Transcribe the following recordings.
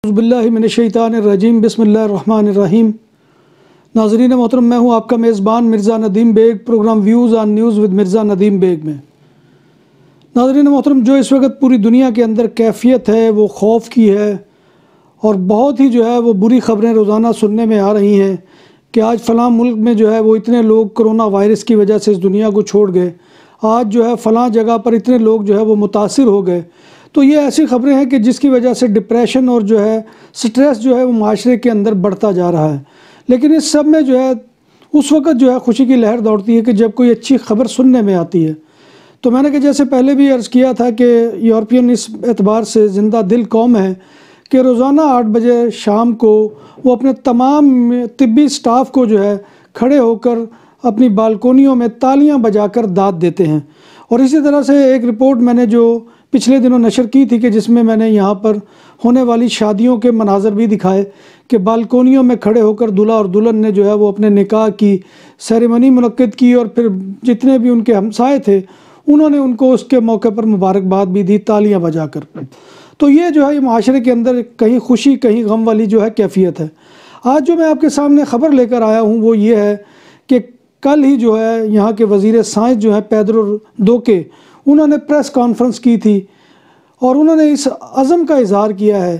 اعوذ باللہ من الشیطان الرجیم، بسم اللہ الرحمن الرحیم۔ ناظرین محترم، میں ہوں آپ کا میزبان Mirza Nadeem Baig, programme views on news with Mirza Nadeem Baig میں۔ ناظرین محترم، جو اس وقت پوری دنیا کے اندر کیفیت ہے وہ خوف کی ہے، اور بہت ہی وہ بری خبریں روزانہ سننے میں آ رہی ہیں کہ آج فلاں ملک میں وہ اتنے لوگ کرونا وائرس کی وجہ سے اس دنیا کو چھوڑ گئے، آج فلاں جگہ پر اتنے لوگ وہ متاثر ہو گئے۔ تو یہ ایسی خبریں ہیں کہ جس کی وجہ سے ڈپریشن اور سٹریس وہ معاشرے کے اندر بڑھتا جا رہا ہے۔ لیکن اس سب میں اس وقت خوشی کی لہر دوڑتی ہے کہ جب کوئی اچھی خبر سننے میں آتی ہے۔ تو میں نے جیسے پہلے بھی عرض کیا تھا کہ یورپین اس اعتبار سے زندہ دل قوم ہے کہ روزانہ 8 بجے شام کو وہ اپنے تمام طبی سٹاف کو کھڑے ہو کر اپنی بالکونیوں میں تالیاں بجا کر داد دیتے ہیں۔ اور اسی طرح سے ایک رپورٹ میں نے جو پچھلے دنوں نشر کی تھی کہ جس میں میں نے یہاں پر ہونے والی شادیوں کے مناظر بھی دکھائے کہ بالکونیوں میں کھڑے ہو کر دلہا اور دلہن نے وہ اپنے نکاح کی سیریمنی منعقد کی، اور پھر جتنے بھی ان کے ہمسائے تھے انہوں نے ان کو اس کے موقع پر مبارکباد بھی دی تالیاں بجا کر۔ تو یہ معاشرے کے اندر کہیں خوشی کہیں غم والی کیفیت ہے۔ آج جو میں آپ کے سامنے خبر لے کر آیا ہوں وہ یہ ہے کہ کل ہی یہاں کے وزیر سائنس پیدرو دوکے، انہوں نے پریس کانفرنس کی تھی اور انہوں نے اس عزم کا اظہار کیا ہے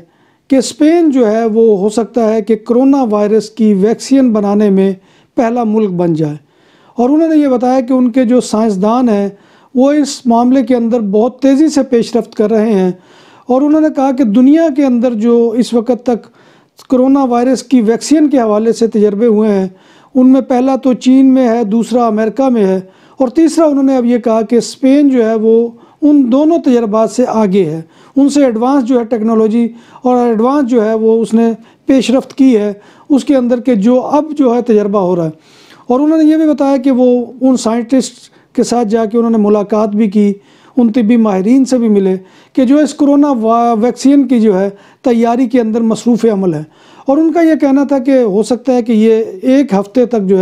کہ اسپین وہ ہو سکتا ہے کہ کرونا وائرس کی ویکسین بنانے میں پہلا ملک بن جائے۔ اور انہوں نے یہ بتایا کہ ان کے جو سائنسدان ہیں وہ اس معاملے کے اندر بہت تیزی سے پیش رفت کر رہے ہیں، اور انہوں نے کہا کہ دنیا کے اندر جو اس وقت تک کرونا وائرس کی ویکسین کے حوالے سے تجربے ہوئے ہیں ان میں پہلا تو چین میں ہے، دوسرا امریکہ میں ہے، اور تیسرا انہوں نے اب یہ کہا کہ اسپین وہ ان دونوں تجربات سے آگے ہے، ان سے ایڈوانس ٹیکنالوجی اور ایڈوانس وہ اس نے پیش رفت کی ہے اس کے اندر کے جو اب تجربہ ہو رہا ہے۔ اور انہوں نے یہ بھی بتایا کہ وہ ان سائنٹسٹ کے ساتھ جا کے انہوں نے ملاقات بھی کی، ان طبی ماہرین سے بھی ملے کہ جو اس کرونا ویکسین کی تیاری کے اندر مصروف عمل ہے۔ اور ان کا یہ کہنا تھا کہ ہو سکتا ہے کہ یہ 1 ہفتے تک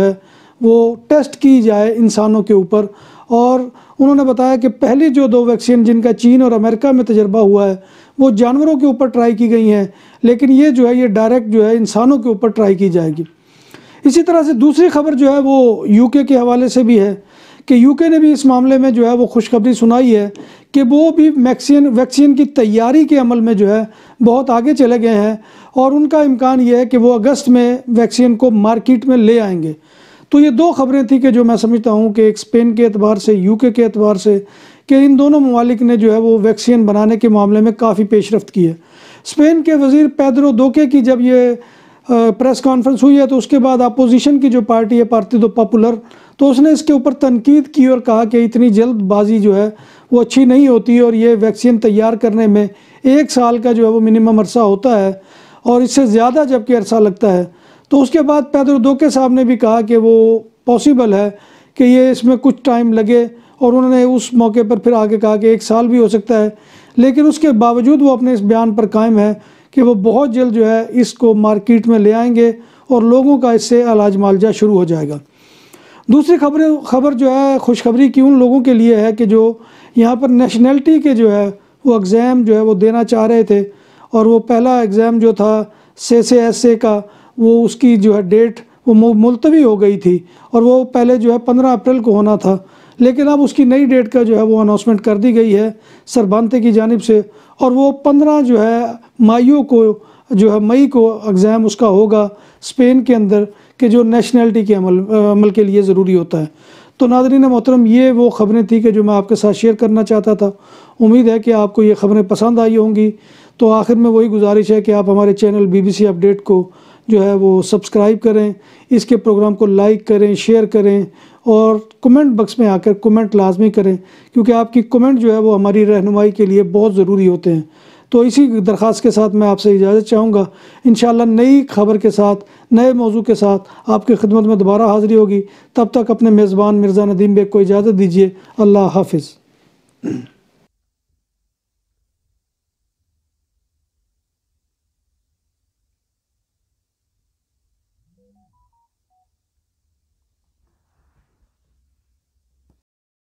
وہ ٹیسٹ کی جائے انسانوں کے اوپر۔ اور انہوں نے بتایا کہ پہلی جو 2 ویکسین جن کا چین اور امریکہ میں تجربہ ہوا ہے وہ جانوروں کے اوپر ٹرائی کی گئی ہیں، لیکن یہ یہ ڈائریکٹ انسانوں کے اوپر ٹرائی کی جائے گی۔ اسی طرح سے دوسری خبر وہ UK کے حوالے سے بھی ہے کہ UK نے بھی اس معاملے میں وہ خوشخبری سنائی ہے کہ وہ بھی ویکسین کی تیاری کے عمل میں بہت آگے چلے گئے ہیں، اور ان کا امکان یہ ہے کہ وہ اگست میں ویکسین کو مارکیٹ میں لے آئیں گے۔ تو یہ 2 خبریں تھیں کہ جو میں سمجھتا ہوں کہ ایک اسپین کے اعتبار سے، UK کے اعتبار سے، کہ ان دونوں ممالک نے وہ ویکسین بنانے کے معاملے میں کافی پیش رفت کی ہے۔ اسپین کے وزیر پیدرو دوکے کی جب یہ پریس کانفرنس ہوئی ہے تو اس کے بعد اپوزیشن کی جو پارٹی ہے پارٹیدو پاپولر، تو اس نے اس کے اوپر تنقید کی اور کہا کہ اتنی جلد بازی وہ اچھی نہیں ہوتی، اور یہ ویکسین تیار کرنے میں 1 سال کا وہ منیمم عرصہ ہوتا ہے، اور اس سے زیادہ جبکہ عرصہ لگتا ہے۔ تو اس کے بعد پیدرو دوکے صاحب نے بھی کہا کہ وہ پاسبل ہے کہ یہ اس میں کچھ ٹائم لگے، اور انہوں نے اس موقع پر پھر آگے کہا کہ 1 سال بھی ہو سکتا ہے، لیکن اس کے باوجود وہ اپنے اس بیان پر قائم ہے کہ وہ بہت جلد اس کو مارکیٹ میں لے آئیں گے اور لوگوں کا اس سے علاج معالجہ شروع ہو جائے گا۔ دوسری خبر خوشخبری کی ان لوگوں کے لیے ہے کہ جو یہاں پر نیشنلٹی کے وہ ایگزام وہ دینا چاہ رہے تھے، اور وہ پہلا ایگزام جو تھا CSA کا، وہ اس کی ڈیٹ وہ ملتوی ہو گئی تھی، اور وہ پہلے 15 اپریل کو ہونا تھا، لیکن اب اس کی نئی ڈیٹ کا وہ اناؤنسمنٹ کر دی گئی ہے سربانتے کی جانب سے، اور وہ 15 مئی کو ایگزام اس کا ہوگا اسپین کے اندر، کہ جو نیشنلٹی کے عمل کے لیے ضروری ہوتا ہے۔ تو ناظرین محترم، یہ وہ خبریں تھیں کہ جو میں آپ کے ساتھ شیئر کرنا چاہتا تھا۔ امید ہے کہ آپ کو یہ خبریں پسند آئی ہوں گی۔ تو آخر میں وہی گزارش ہے کہ آپ ہمارے چینل BBC اپڈیٹ کو وہ سبسکرائب کریں، اس کے پروگرام کو لائک کریں، شیئر کریں، اور کمنٹ باکس میں آ کر کمنٹ لازمی کریں، کیونکہ آپ کی کمنٹ وہ ہماری رہنمائی کے لیے بہت ضروری ہوتے ہیں۔ تو اسی درخواست کے ساتھ میں آپ سے اجازت چاہوں گا، انشاءاللہ نئی خبر کے ساتھ، نئے موضوع کے ساتھ آپ کی خدمت میں دوبارہ حاضری ہوگی۔ تب تک اپنے میزبان مرزا ندیم بیگ کو اجازت دیجیے۔ اللہ حافظ۔